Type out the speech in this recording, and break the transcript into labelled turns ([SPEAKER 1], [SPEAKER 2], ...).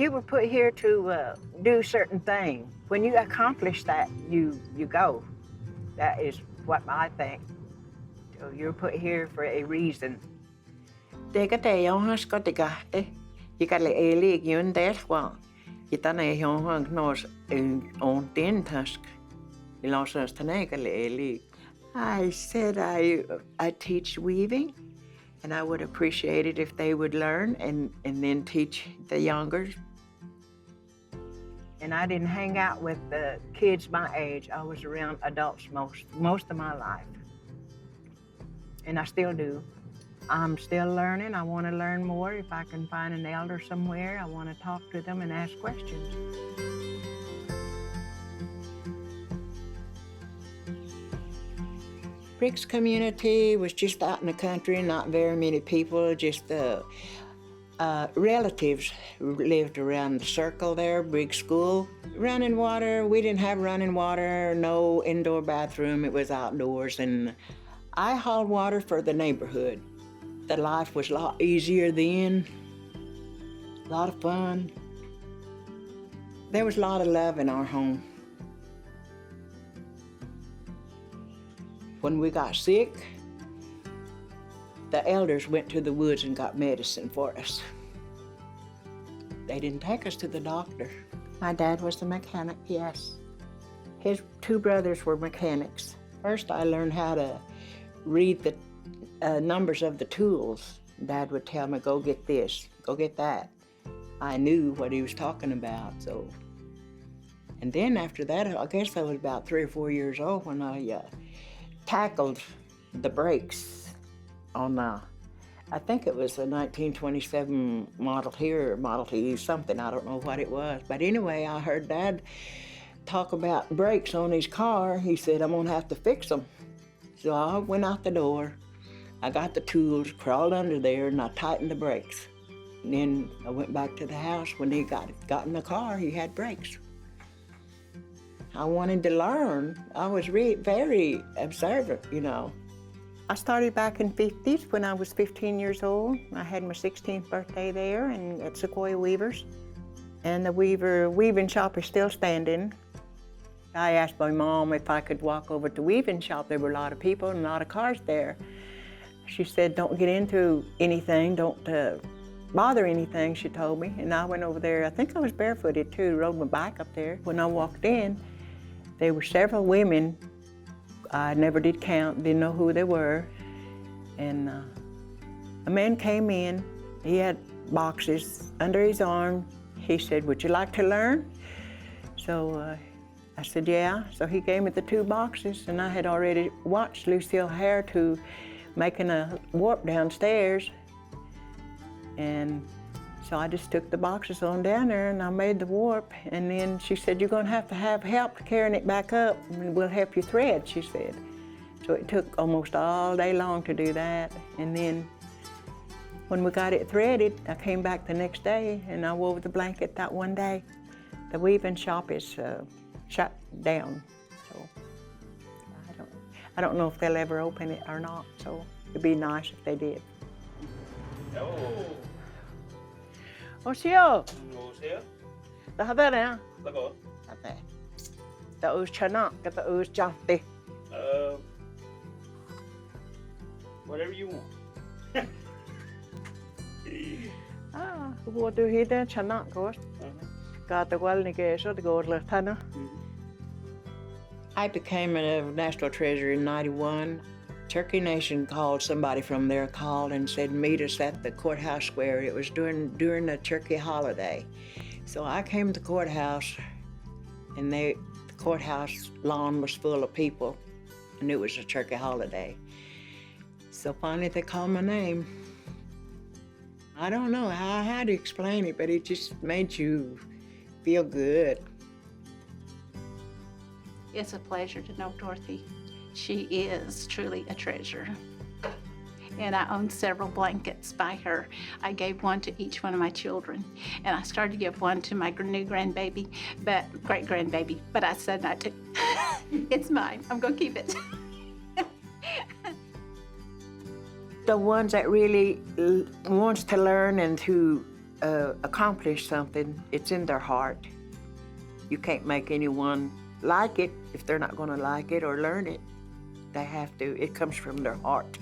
[SPEAKER 1] You were put here to do certain things. When you accomplish that, you go. That is what I think. So you're put here for a reason. Teka te johans kotikahte. Jikalle ei liikion tehwa. Jitane johans nos on tintask. Ilosas tanekalle ei liik. I said I teach weaving, and I would appreciate it if they would learn and then teach the younger. And I didn't hang out with the kids my age. I was around adults most of my life. And I still do. I'm still learning. I want to learn more. If I can find an elder somewhere, I want to talk to them and ask questions. Briggs community was just out in the country, not very many people, just relatives lived around the circle there, Briggs School. Running water, we didn't have running water, no indoor bathroom, it was outdoors, and I hauled water for the neighborhood. The life was a lot easier then, a lot of fun. There was a lot of love in our home. When we got sick, the elders went to the woods and got medicine for us. They didn't take us to the doctor. My dad was a mechanic, yes. His two brothers were mechanics. First, I learned how to read the numbers of the tools. Dad would tell me, go get this, go get that. I knew what he was talking about, so. And then after that, I guess I was about 3 or 4 years old when I tackled the brakes on, I think it was a 1927 Model T or Model T something, I don't know what it was. But anyway, I heard Dad talk about brakes on his car. He said, I'm gonna have to fix them. So I went out the door, I got the tools, crawled under there, and I tightened the brakes. And then I went back to the house. When he got in the car, he had brakes. I wanted to learn. I was very observant, you know. I started back in 50s when I was 15 years old. I had my 16th birthday there and at Sequoyah Weavers. And the weaving shop is still standing. I asked my mom if I could walk over to the weaving shop. There were a lot of people and a lot of cars there. She said, don't get into anything, don't bother anything, she told me. And I went over there, I think I was barefooted too, rode my bike up there. When I walked in, there were several women. I never did count, didn't know who they were. And a man came in, he had boxes under his arm. He said, would you like to learn? So I said, yeah. So he gave me the 2 boxes, and I had already watched Lucille Hare to making a warp downstairs. And so I just took the boxes on down there and I made the warp. And then she said, you're gonna have help carrying it back up, and we'll help you thread, she said. So it took almost all day long to do that. And then when we got it threaded, I came back the next day and I wove the blanket that one day. The weaving shop is shut down. So I don't know if they'll ever open it or not. So it'd be nice if they did.
[SPEAKER 2] Oh.
[SPEAKER 1] Osiyo.
[SPEAKER 2] Osiyo.
[SPEAKER 1] The other now.
[SPEAKER 2] Look on.
[SPEAKER 1] Okay. The Chanak, the Janti.
[SPEAKER 2] Whatever you want.
[SPEAKER 1] What do he do? Chanak goes. Got the well negation, the gold left hand. I became a national treasurer in '91. Cherokee Nation called, somebody from there called and said, meet us at the courthouse square. It was during the Cherokee holiday. So I came to the courthouse, and the courthouse lawn was full of people, and it was a Cherokee holiday. So finally they called my name. I don't know how to explain it, but it just made you feel good.
[SPEAKER 3] It's a pleasure to know Dorothy. She is truly a treasure. And I own several blankets by her. I gave one to each one of my children. And I started to give one to my new grandbaby, great-grandbaby, but I said not to. It's mine, I'm gonna keep it.
[SPEAKER 1] The ones that really wants to learn and to accomplish something, it's in their heart. You can't make anyone like it if they're not going to like it or learn it. They have to. It comes from their heart.